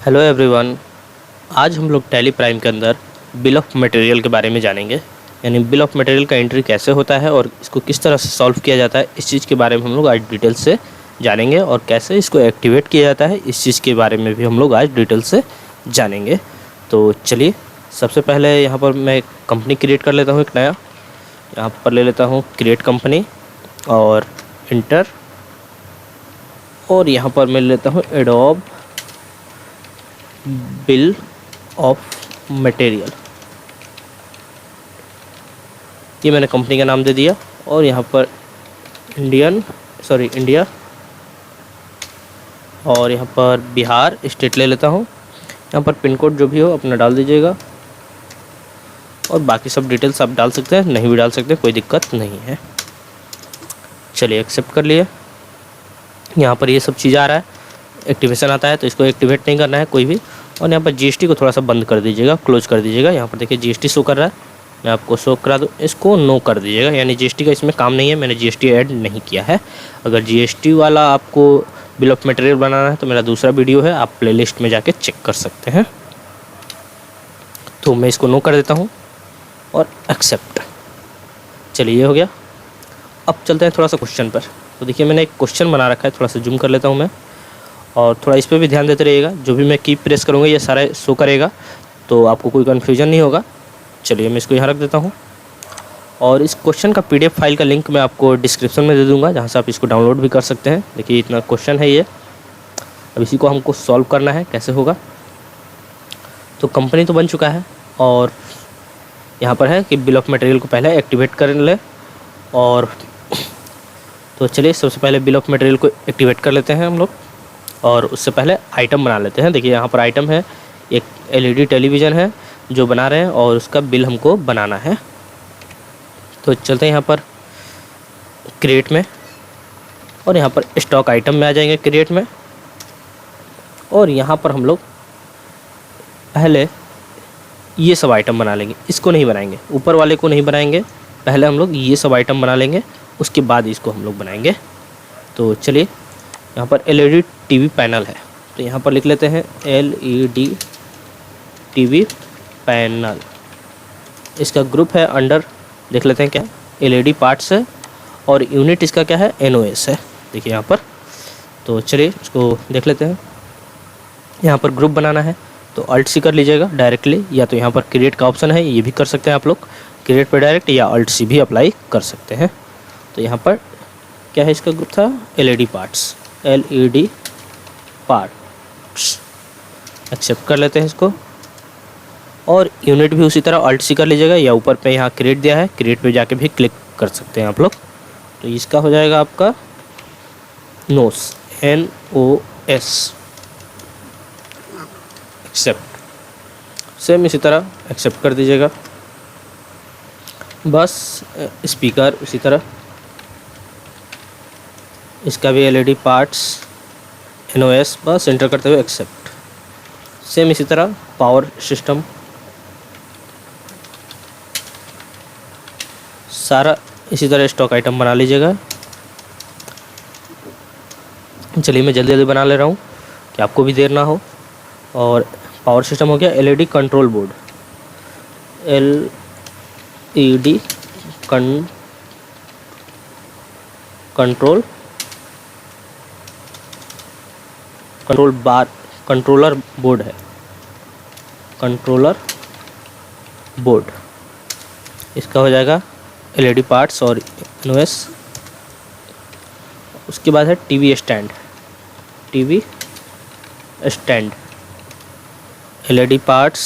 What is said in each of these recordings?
Hello everyone. आज हम लोग टैली प्राइम के अंदर बिल ऑफ मटेरियल के बारे में जानेंगे। यानी बिल ऑफ मटेरियल का एंट्री कैसे होता है और इसको किस तरह से सॉल्व किया जाता है, इस चीज़ के बारे में हम लोग आज डिटेल से जानेंगे। और कैसे इसको एक्टिवेट किया जाता है, इस चीज़ के बारे में भी हम लोग आज डिटेल से जानेंगे। तो चलिए, सबसे पहले यहाँ पर मैं एक कंपनी क्रिएट कर लेता हूँ, एक नया। यहाँ पर ले लेता हूँ क्रिएट कंपनी और इंटर, और यहाँ पर मैं लेता हूँ एडोब बिल ऑफ मटेरियल। ये मैंने कंपनी का नाम दे दिया। और यहाँ पर इंडिया, और यहाँ पर बिहार स्टेट ले लेता हूँ। यहाँ पर पिन कोड जो भी हो अपना डाल दीजिएगा, और बाकी सब डिटेल्स आप डाल सकते हैं, नहीं भी डाल सकते, कोई दिक्कत नहीं है। चलिए, एक्सेप्ट कर लिए। यहाँ पर ये सब चीज़ आ रहा है, एक्टिवेशन आता है, तो इसको एक्टिवेट नहीं करना है कोई भी। और यहाँ पर जीएसटी को थोड़ा सा बंद कर दीजिएगा, क्लोज कर दीजिएगा। यहाँ पर देखिए जीएसटी शो कर रहा है, मैं आपको शो करा दूँ, इसको नो कर दीजिएगा। यानी जीएसटी का इसमें काम नहीं है, मैंने जीएसटी ऐड नहीं किया है। अगर जीएसटी वाला आपको बिल ऑफ मटेरियल बनाना है तो मेरा दूसरा वीडियो है, आप प्लेलिस्ट में जाके चेक कर सकते हैं। तो मैं इसको नो कर देता हूँ और एक्सेप्ट। चलिए, ये हो गया। अब चलते हैं थोड़ा सा क्वेश्चन पर। तो देखिए, मैंने एक क्वेश्चन बना रखा है, थोड़ा सा जूम कर लेता हूँ मैं, और थोड़ा इस पर भी ध्यान देते रहिएगा। जो भी मैं की प्रेस करूँगा ये सारा शो करेगा, तो आपको कोई कन्फ्यूजन नहीं होगा। चलिए, मैं इसको यहाँ रख देता हूँ। और इस क्वेश्चन का पीडीएफ फाइल का लिंक मैं आपको डिस्क्रिप्शन में दे दूँगा, जहाँ से आप इसको डाउनलोड भी कर सकते हैं। देखिए, इतना क्वेश्चन है ये। अब इसी को हमको सॉल्व करना है, कैसे होगा। तो कंपनी तो बन चुका है, और यहाँ पर है कि बिल ऑफ मटेरियल को पहले एक्टिवेट कर ले। और तो चलिए, सबसे पहले बिल ऑफ मटेरियल को एक्टिवेट कर लेते हैं हम लोग, और उससे पहले आइटम बना लेते हैं। देखिए, यहाँ पर आइटम है, एक एलईडी टेलीविज़न है जो बना रहे हैं, और उसका बिल हमको बनाना है। तो चलते हैं यहाँ पर क्रिएट में, और यहाँ पर स्टॉक आइटम में आ जाएंगे क्रिएट में। और यहाँ पर हम लोग पहले ये सब आइटम बना लेंगे, इसको नहीं बनाएंगे, ऊपर वाले को नहीं बनाएंगे। पहले हम लोग ये सब आइटम बना लेंगे, उसके बाद इसको हम लोग बनाएंगे। तो चलिए, यहाँ पर एलईडी टीवी पैनल है, तो यहाँ पर लिख लेते हैं एलईडी टीवी पैनल। इसका ग्रुप है अंडर, देख लेते हैं क्या है, एलईडी पार्ट्स है, और यूनिट इसका क्या है, एनओएस है। देखिए यहाँ पर। तो चलिए, इसको देख लेते हैं। यहाँ पर ग्रुप बनाना है, तो अल्ट सी कर लीजिएगा डायरेक्टली, या तो यहाँ पर क्रिएट का ऑप्शन है, ये भी कर सकते हैं आप लोग, क्रिएट पर डायरेक्ट, या अल्ट सी भी अप्लाई कर सकते हैं। तो यहाँ पर क्या है, इसका ग्रुप था LED parts, LED parts. Accept कर लेते हैं इसको। और यूनिट भी उसी तरह अल्ट सी कर लीजिएगा, या ऊपर पे यहाँ क्रिएट दिया है, क्रिएट पे जाके भी क्लिक कर सकते हैं आप लोग। तो इसका हो जाएगा आपका नोस, NOS। एक्सेप्ट। सेम इसी तरह एक्सेप्ट कर दीजिएगा। बस स्पीकर उसी तरह, इसका भी एलईडी पार्ट्स, NOS, बस एंटर करते हुए एक्सेप्ट। सेम इसी तरह पावर सिस्टम, सारा इसी तरह स्टॉक आइटम बना लीजिएगा। चलिए, मैं जल्दी जल्दी बना ले रहा हूँ कि आपको भी देर ना हो। और पावर सिस्टम हो गया, LED control board, LED controller board है, कंट्रोलर बोर्ड। इसका हो जाएगा एलईडी पार्ट्स और NOS। उसके बाद है TV stand, LED parts,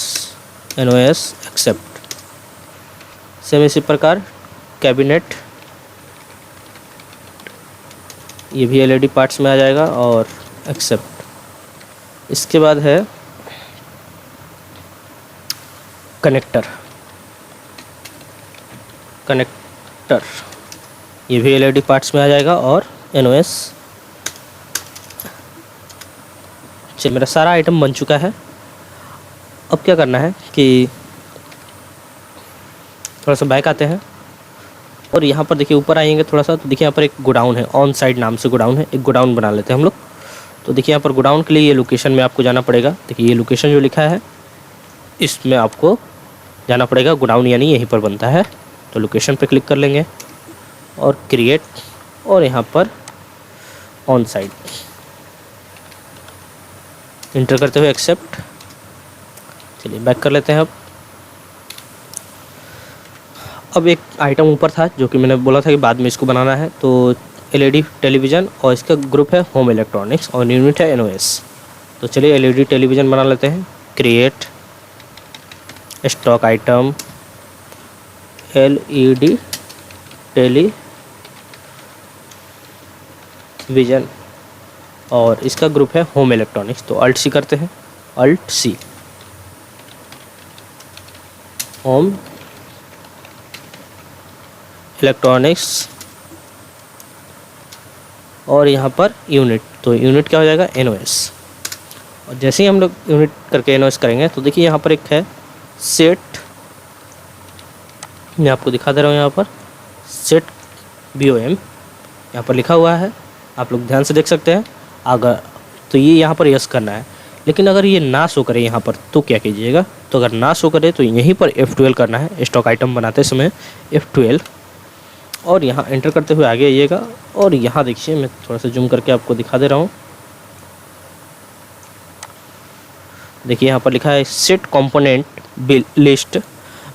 NOS, accept. Same इसी प्रकार कैबिनेट, ये भी एलईडी पार्ट्स में आ जाएगा, और एक्सेप्ट। इसके बाद है कनेक्टर, ये भी एलईडी पार्ट्स में आ जाएगा, और NOS। चलिए, मेरा सारा आइटम बन चुका है। अब क्या करना है कि थोड़ा सा बैक आते हैं, और यहाँ पर देखिए ऊपर आएंगे थोड़ा सा, तो देखिए यहाँ पर एक गोडाउन है, ऑन साइड नाम से गोडाउन है, एक गोडाउन बना लेते हैं हम लोग। तो देखिए यहाँ पर गोडाउन के लिए ये लोकेशन में आपको जाना पड़ेगा। देखिए ये लोकेशन जो लिखा है इसमें आपको जाना पड़ेगा, गोडाउन यानी यहीं पर बनता है। तो लोकेशन पे क्लिक कर लेंगे और क्रिएट, और यहाँ पर ऑन साइट इंटर करते हुए एक्सेप्ट। चलिए बैक कर लेते हैं। अब एक आइटम ऊपर था जो कि मैंने बोला था कि बाद में इसको बनाना है। तो एलईडी टेलीविज़न, और इसका ग्रुप है होम इलेक्ट्रॉनिक्स और यूनिट है एनओएस। तो चलिए एलईडी टेलीविज़न बना लेते हैं। Create stock item LED television, और इसका ग्रुप है होम इलेक्ट्रॉनिक्स। तो अल्ट सी करते हैं, अल्ट सी, होम इलेक्ट्रॉनिक्स, और यहाँ पर यूनिट। तो यूनिट क्या हो जाएगा, एनओएस। और जैसे ही हम लोग यूनिट करके एनओएस करेंगे तो देखिए यहाँ पर एक है सेट, मैं आपको दिखा दे रहा हूँ। यहाँ पर सेट BOM यहाँ पर लिखा हुआ है, आप लोग ध्यान से देख सकते हैं। अगर तो ये यहाँ पर यस करना है, लेकिन अगर ये ना शो करे यहाँ पर तो क्या कीजिएगा। तो अगर ना शो करे तो यहीं पर F12 करना है, स्टॉक आइटम बनाते समय F12, और यहाँ एंटर करते हुए आगे आइएगा। और यहाँ देखिए मैं थोड़ा सा जूम करके आपको दिखा दे रहा हूँ। देखिए यहाँ पर लिखा है set component bill list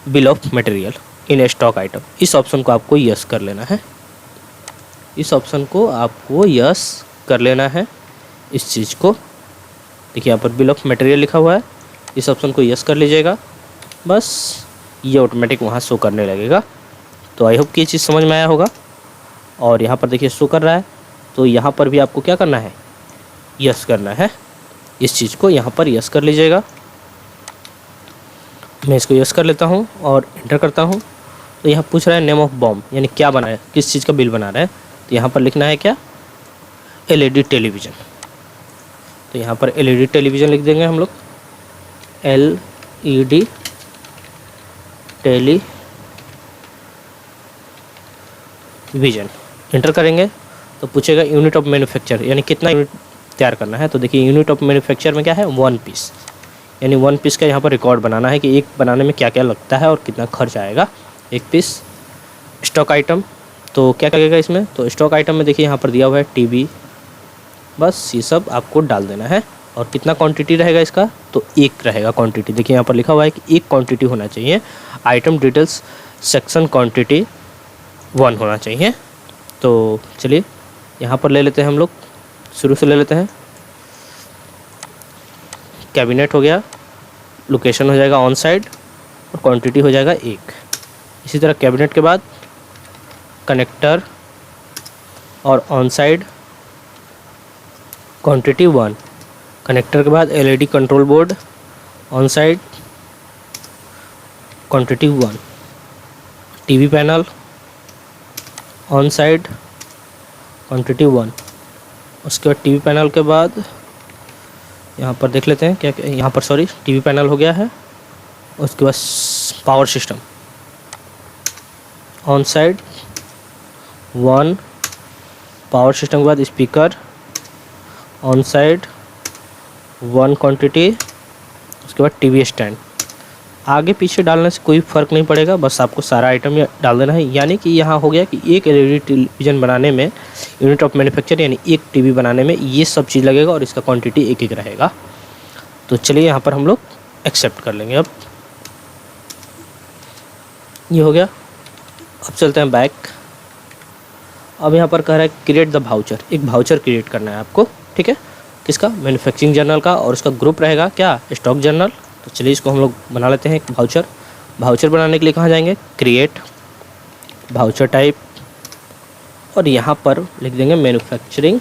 bill of material in stock item. इस ऑप्शन को आपको यस कर लेना है, इस ऑप्शन को आपको यस कर लेना है, इस चीज़ को। देखिए यहाँ पर बिल ऑफ मटेरियल लिखा हुआ है, इस ऑप्शन को यस कर लीजिएगा, बस ये ऑटोमेटिक वहाँ शो करने लगेगा। तो आई होप कि ये चीज़ समझ में आया होगा। और यहाँ पर देखिए शो कर रहा है, तो यहाँ पर भी आपको क्या करना है, यस करना है, इस चीज़ को यहाँ पर यस कर लीजिएगा। मैं इसको यस कर लेता हूँ और इंटर करता हूँ। तो यहाँ पूछ रहा है नेम ऑफ बॉम्ब, यानी क्या बना है, किस चीज़ का बिल बना रहा है। तो यहाँ पर लिखना है क्या, एलईडी टेलीविज़न। तो यहाँ पर एलईडी टेलीविज़न लिख देंगे हम लोग, एलईडी टेलीविज़न, इंटर करेंगे तो पूछेगा यूनिट ऑफ मैन्युफैक्चर, यानी कितना यूनिट तैयार करना है। तो देखिए यूनिट ऑफ मैन्युफैक्चर में क्या है, 1 पीस, यानी 1 पीस का यहाँ पर रिकॉर्ड बनाना है कि एक बनाने में क्या क्या लगता है और कितना खर्च आएगा 1 पीस। स्टॉक आइटम, तो क्या लगेगा इसमें, तो स्टॉक आइटम में देखिए यहाँ पर दिया हुआ है टीवी, बस ये सब आपको डाल देना है। और कितना क्वांटिटी रहेगा इसका, तो 1 रहेगा क्वांटिटी। देखिए यहाँ पर लिखा हुआ है कि 1 क्वांटिटी होना चाहिए। आइटम डिटेल्स सेक्शन क्वांटिटी 1 होना चाहिए। तो चलिए यहाँ पर ले लेते हैं हम लोग, शुरू से ले लेते हैं। कैबिनेट हो गया, लोकेशन हो जाएगा ऑन साइड, और क्वांटिटी हो जाएगा 1। इसी तरह कैबिनेट के बाद कनेक्टर और ऑन साइड क्वांटिटी 1। कनेक्टर के बाद LED control board on side quantity 1। TV panel on side quantity 1। उसके बाद टीवी पैनल के बाद यहाँ पर देख लेते हैं क्या, यहाँ पर सॉरी टीवी पैनल हो गया है। उसके बाद power system on side 1। Power system के बाद स्पीकर ऑन साइड 1 क्वांटिटी। उसके बाद टीवी स्टैंड। आगे पीछे डालने से कोई फ़र्क नहीं पड़ेगा, बस आपको सारा आइटम डाल देना है। यानी कि यहाँ हो गया कि एक एलईडी टेलीविज़न बनाने में, यूनिट ऑफ मैन्युफैक्चर यानी एक टीवी बनाने में ये सब चीज़ लगेगा, और इसका क्वांटिटी 1 रहेगा। तो चलिए यहाँ पर हम लोग एक्सेप्ट कर लेंगे। अब ये हो गया। अब चलते हैं बैक। अब यहाँ पर कह रहा है क्रिएट द वाउचर, एक वाउचर क्रिएट करना है आपको, ठीक है। किसका, मैन्युफैक्चरिंग जर्नल का, और उसका ग्रुप रहेगा क्या, स्टॉक जर्नल। तो चलिए इसको हम लोग बना लेते हैं एक वाउचर। वाउचर बनाने के लिए कहाँ जाएंगे, क्रिएट वाउचर टाइप, और यहाँ पर लिख देंगे मैन्युफैक्चरिंग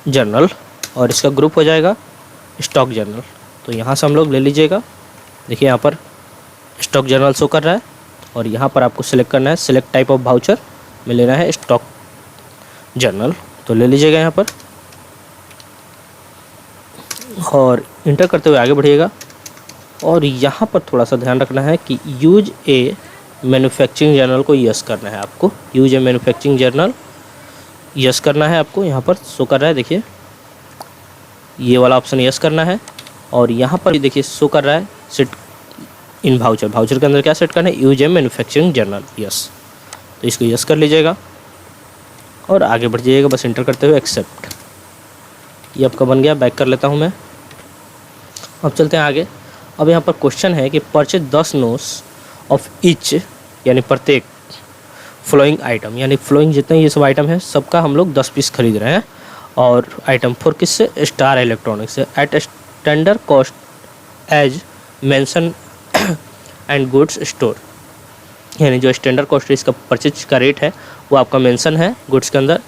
जर्नल, और इसका ग्रुप हो जाएगा स्टॉक जर्नल। तो यहाँ से हम लोग ले लीजिएगा। देखिए यहाँ पर स्टॉक जर्नल शो कर रहा है, और यहाँ पर आपको सिलेक्ट करना है, सिलेक्ट टाइप ऑफ वाउचर में लेना है स्टॉक जर्नल। तो ले लीजिएगा यहाँ पर, और इंटर करते हुए आगे बढ़िएगा। और यहाँ पर थोड़ा सा ध्यान रखना है कि यूज ए मैन्युफैक्चरिंग जर्नल को यस करना है आपको, यूज ए मैन्युफैक्चरिंग जर्नल यस करना है आपको। यहाँ पर शो कर रहा है, देखिए ये वाला ऑप्शन यस करना है। और यहाँ पर देखिए शो कर रहा है सेट इन वाउचर, वाउचर के अंदर क्या सेट करना है, यूज ए मैन्युफैक्चरिंग जर्नल यस। तो इसको यस कर लीजिएगा और आगे बढ़ जाइएगा, बस इंटर करते हुए एक्सेप्ट। ये आपका बन गया, बैक कर लेता हूँ मैं। अब चलते हैं आगे। अब यहाँ पर क्वेश्चन है कि परचेज 10 नोट्स ऑफ ईच, यानी प्रत्येक फ्लोइंग आइटम, यानी फ्लोइंग जितने ये सब आइटम है सबका हम लोग 10 पीस खरीद रहे हैं। और आइटम 4 किससे, स्टार इलेक्ट्रॉनिक्स से, at standard cost as mention and goods store, यानी जो स्टैंडर्ड कॉस्ट इसका परचेज का रेट है वो आपका मेंशन है गुड्स के अंदर,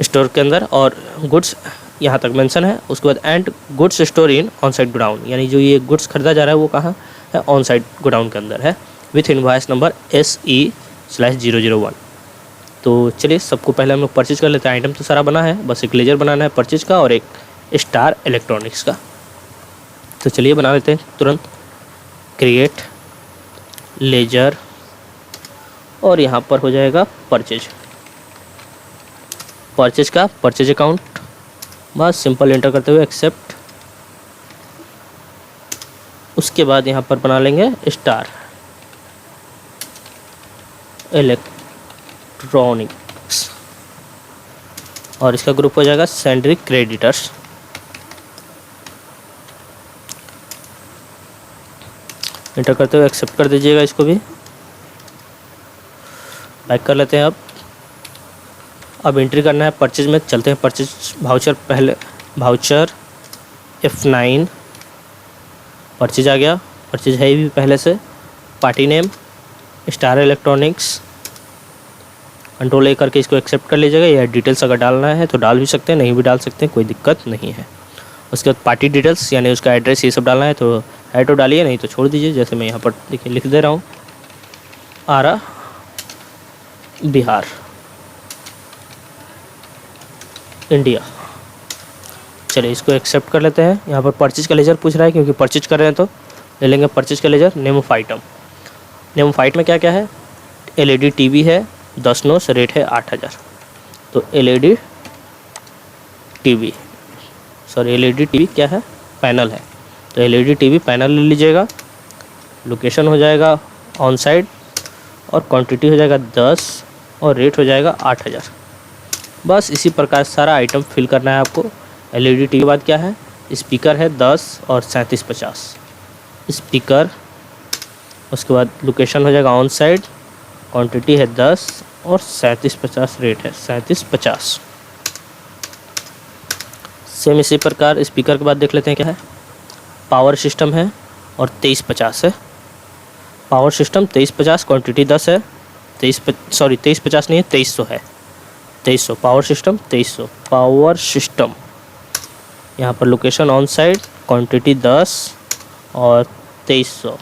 स्टोर के अंदर, और गुड्स यहाँ तक मेंशन है। उसके बाद and goods store in on side godown, यानी जो ये गुड्स खरीदा जा रहा है वो कहाँ है, ऑन साइड गोडाउन के अंदर है, विथ इनवॉइस नंबर SE/001। तो चलिए सबको पहले हम लोग परचेज कर लेते हैं। आइटम तो सारा बना है, बस एक लेजर बनाना है परचेज का और एक स्टार इलेक्ट्रॉनिक्स का। तो चलिए बना लेते हैं तुरंत। क्रिएट लेजर और यहाँ पर हो जाएगा परचेज, परचेज का परचेज अकाउंट, बस सिंपल एंटर करते हुए एक्सेप्ट। उसके बाद यहाँ पर बना लेंगे स्टार इलेक्ट्रॉनिक्स और इसका ग्रुप हो जाएगा सेंड्री क्रेडिटर्स। एंटर करते हुए एक्सेप्ट कर दीजिएगा, इसको भी बैक कर लेते हैं। अब एंट्री करना है परचेज में, चलते हैं परचेज वाउचर। पहले वाउचर F9 परचेज आ गया, परचेज है भी पहले से। Party name star electronics, control A करके इसको एक्सेप्ट कर लीजिएगा। या डिटेल्स अगर डालना है तो डाल भी सकते हैं, नहीं भी डाल सकते हैं, कोई दिक्कत नहीं है। उसके बाद पार्टी डिटेल्स यानी उसका एड्रेस ये सब डालना है तो है तो डालिए, नहीं तो छोड़ दीजिए। जैसे मैं यहाँ पर देखिए लिख दे रहा हूँ, आरा बिहार इंडिया। चलिए इसको एक्सेप्ट कर लेते हैं। यहाँ पर परचेज का लेजर पूछ रहा है, क्योंकि परचेज कर रहे हैं तो ले लेंगे परचेज का ledger. Name of item, name of item में क्या क्या है, LED टीवी है 10 नोट्स, रेट है 8000। तो LED टीवी क्या है, पैनल है, तो LED टीवी पैनल ले लीजिएगा। लोकेशन हो जाएगा ऑन साइड और क्वांटिटी हो जाएगा 10 और रेट हो जाएगा 8000। बस इसी प्रकार सारा आइटम फिल करना है आपको। LED टीवी के बाद क्या है, स्पीकर है 10 और 3750 स्पीकर। उसके बाद लोकेशन हो जाएगा ऑन साइड, क्वांटिटी है 10 और 3750 रेट है 3750। सेम इसी प्रकार स्पीकर के बाद देख लेते हैं क्या है, पावर सिस्टम है और 2350 है। पावर सिस्टम 2350, क्वांटिटी 10 है। 2350 नहीं है, 2300 है, 2300 पावर सिस्टम, 2300 पावर सिस्टम। यहाँ पर लोकेशन ऑन साइड, क्वांटिटी 10 और 2300।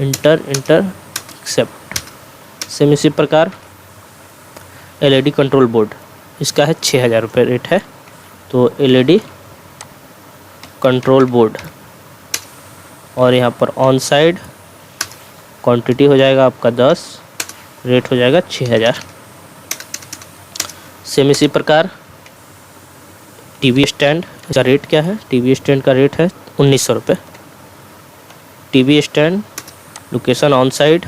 Inter accept. सेम इसी प्रकार LED कंट्रोल बोर्ड, इसका है 6000 रुपये रेट है, तो LED कंट्रोल बोर्ड। और यहाँ पर ऑन साइड क्वांटिटी हो जाएगा आपका 10, रेट हो जाएगा 6000। सेम इसी प्रकार टीवी स्टैंड का रेट क्या है, टीवी स्टैंड का रेट है 1900 रुपये। TV stand, location on side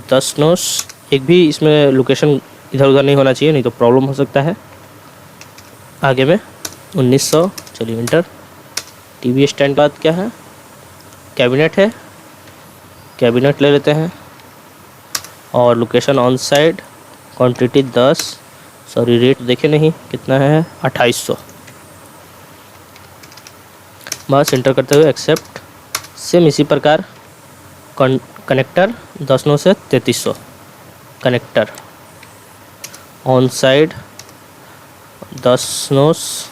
10 notes, एक भी इसमें लोकेशन इधर उधर नहीं होना चाहिए, नहीं तो प्रॉब्लम हो सकता है आगे में। 1900, चलिए इंटर। टीवी स्टैंड के बाद क्या है, कैबिनेट है, कैबिनेट ले लेते हैं। और location on side, quantity 10, sorry rate देखे नहीं कितना है, 2800। बस इंटर करते हुए एक्सेप्ट। सेम इसी प्रकार कनेक्टर 10 नोट्स से 3300 कनेक्टर, ऑन साइड 10 नोट्स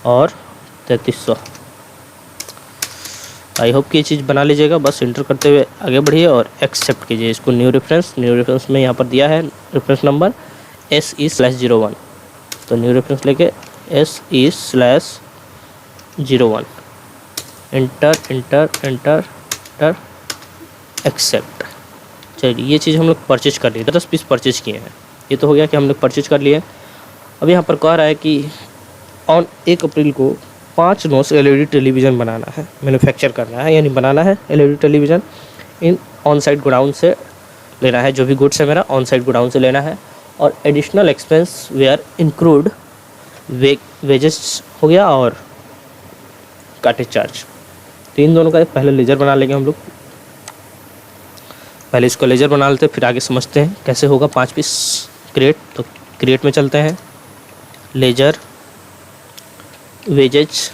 और 3300। आई होप कि ये चीज़ बना लीजिएगा। बस इंटर करते हुए आगे बढ़िए और एक्सेप्ट कीजिए इसको। न्यू रेफरेंस में यहाँ पर दिया है रेफरेंस नंबर SE/01, तो न्यू रेफरेंस लेके SE/01 इंटर एंटर एक्सेप्ट। चलिए ये चीज़ हम लोग परचेज कर लिए, 10 पीस परचेज किए हैं। ये तो हो गया कि हम लोग परचेज कर लिए। अब यहाँ पर कह रहा है कि ऑन 1 अप्रैल को 5 नोस LED टेलीविज़न बनाना है, मैन्युफैक्चर करना है, यानी बनाना है LED television in on site godown से लेना है। जो भी गुड्स है मेरा ऑन साइट गोडाउन से लेना है। और additional expense where include wages हो गया और कार्टेज चार्ज। तो इन दोनों का पहले लेजर बना लेंगे हम लोग। पहले इसको लेजर बना लेते हैं, फिर आगे समझते हैं कैसे होगा। 5 पीस क्रिएट, तो क्रिएट में चलते हैं। लेजर वेजेज,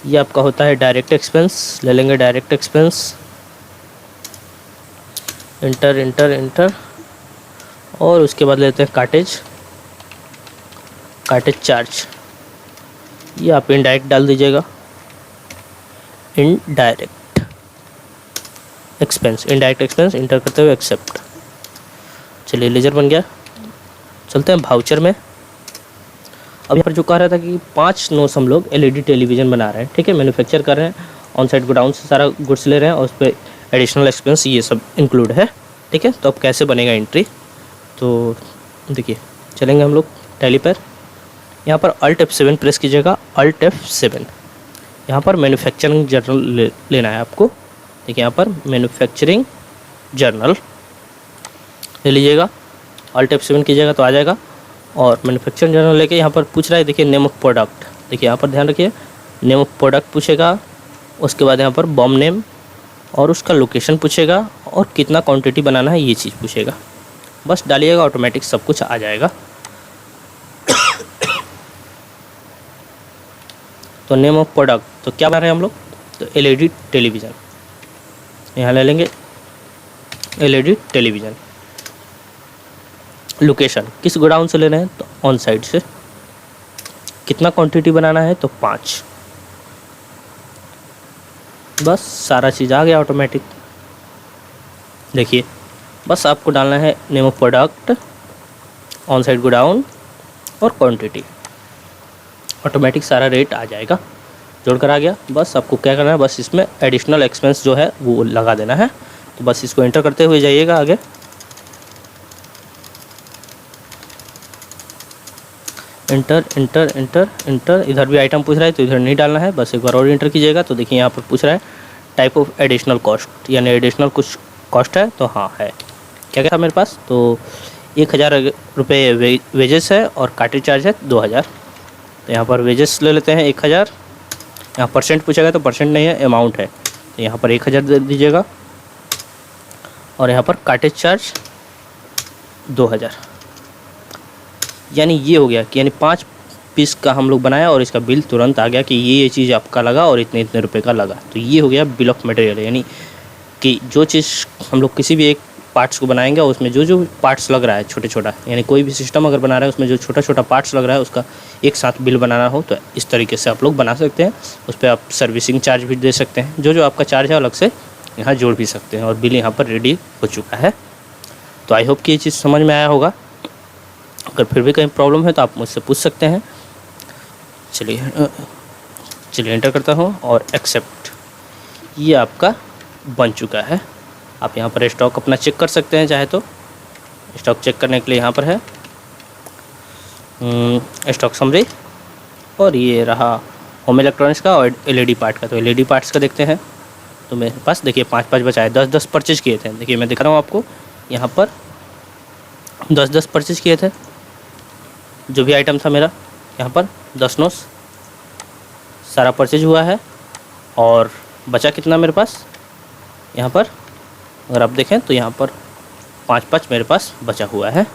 ये आपका होता है डायरेक्ट एक्सपेंस, ले लेंगे direct expense. Inter inter inter, और उसके बाद लेते हैं कार्टेज चार्ज। ये आप इनडायरेक्ट डाल दीजिएगा, इनडायरेक्ट एक्सपेंस इंटर करते हुए एक्सेप्ट। चलिए लेजर बन गया। चलते हैं वाउचर में। अब यहाँ पर जो कह रहा था कि 5 नोस हम लोग LED टेलीविज़न बना रहे हैं, ठीक है, मैन्युफैक्चर कर रहे हैं, ऑन साइट गोडाउन से सारा गुड्स ले रहे हैं और उस पर एडिशनल एक्सपेंस ये सब इंक्लूड है, ठीक है। तो अब कैसे बनेगा एंट्री, तो देखिए चलेंगे हम लोग टैली पर। यहाँ पर Alt F7 प्रेस कीजिएगा, Alt F7। यहाँ पर मैन्युफैक्चरिंग जर्नल लेना है आपको। देखिए यहाँ पर मैन्युफैक्चरिंग जर्नल ले लीजिएगा, Alt F7 कीजिएगा तो आ जाएगा। और मैन्युफैक्चरिंग जर्नल लेके यहाँ पर पूछ रहा है, देखिए नेम ऑफ प्रोडक्ट। देखिए यहाँ पर ध्यान रखिए, नेम ऑफ प्रोडक्ट पूछेगा, उसके बाद यहाँ पर बॉम नेम और उसका लोकेशन पूछेगा और कितना क्वांटिटी बनाना है ये चीज़ पूछेगा। बस डालिएगा, ऑटोमेटिक सब कुछ आ जाएगा। तो नेम ऑफ प्रोडक्ट, तो क्या बना रहे हैं हम लोग, तो LED टेलीविज़न। यहाँ ले लेंगे LED टेलीविज़न। लोकेशन किस गोडाउन से ले रहे हैं, तो ऑन साइड से। कितना क्वांटिटी बनाना है, तो 5। बस सारा चीज़ आ गया ऑटोमेटिक। देखिए बस आपको डालना है name of product, on side godown और क्वांटिटी, ऑटोमेटिक सारा रेट आ जाएगा, जोड़कर आ गया। बस आपको क्या करना है, बस इसमें एडिशनल एक्सपेंस जो है वो लगा देना है। तो बस इसको एंटर करते हुए जाइएगा आगे। इंटर इंटर इंटर इंटर, इधर भी आइटम पूछ रहा है तो इधर नहीं डालना है, बस एक बार और इंटर कीजिएगा। तो देखिए यहाँ पर पूछ रहा है टाइप ऑफ एडिशनल कॉस्ट, यानी एडिशनल कुछ कॉस्ट है, तो हाँ है। क्या क्या था मेरे पास, तो 1000 रुपये वेजेस है और कार्टेज चार्ज है 2000। तो यहाँ पर वेजेस ले लेते हैं 1000। यहाँ परसेंट पूछेगा तो परसेंट नहीं है, अमाउंट है, तो यहाँ पर 1000 दे दीजिएगा। और यहाँ पर कार्टेज चार्ज 2000। यानी ये हो गया कि यानी 5 पीस का हम लोग बनाया और इसका बिल तुरंत आ गया कि ये चीज़ आपका लगा और इतने इतने रुपए का लगा। तो ये हो गया बिल ऑफ मटेरियल, यानी कि जो चीज़ हम लोग किसी भी एक पार्ट्स को बनाएंगे उसमें जो जो पार्ट्स लग रहा है छोटे छोटा, यानी कोई भी सिस्टम अगर बना रहा है उसमें जो छोटा छोटा पार्ट्स लग रहा है उसका एक साथ बिल बनाना हो, तो इस तरीके से आप लोग बना सकते हैं। उस पर आप सर्विसिंग चार्ज भी दे सकते हैं, जो जो आपका चार्ज है अलग से यहाँ जोड़ भी सकते हैं। और बिल यहाँ पर रेडी हो चुका है। तो आई होप कि ये चीज़ समझ में आया होगा। अगर फिर भी कहीं प्रॉब्लम है तो आप मुझसे पूछ सकते हैं। चलिए एंटर करता हूँ और एक्सेप्ट। ये आपका बन चुका है। आप यहाँ पर स्टॉक अपना चेक कर सकते हैं, चाहे तो स्टॉक चेक करने के लिए यहाँ पर है स्टॉक समरी। और ये रहा होम इलेक्ट्रॉनिक्स का और LED पार्ट का। तो LED पार्ट्स का देखते हैं। तो मेरे पास देखिए 5 बचा है, 10 परचेज किए थे। देखिए मैं दिखा रहा हूँ आपको, यहाँ पर 10 परचेज किए थे। जो भी आइटम था मेरा यहाँ पर 10 नोस सारा परचेज हुआ है। और बचा कितना मेरे पास, यहाँ पर अगर आप देखें तो यहाँ पर 5 मेरे पास बचा हुआ है।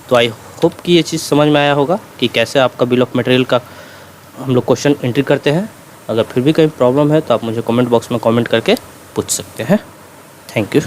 तो आई होप कि ये चीज़ समझ में आया होगा कि कैसे आपका बिल ऑफ मटेरियल का हम लोग क्वेश्चन एंट्री करते हैं। अगर फिर भी कहीं प्रॉब्लम है तो आप मुझे कमेंट बॉक्स में कमेंट करके पूछ सकते हैं। Thank you.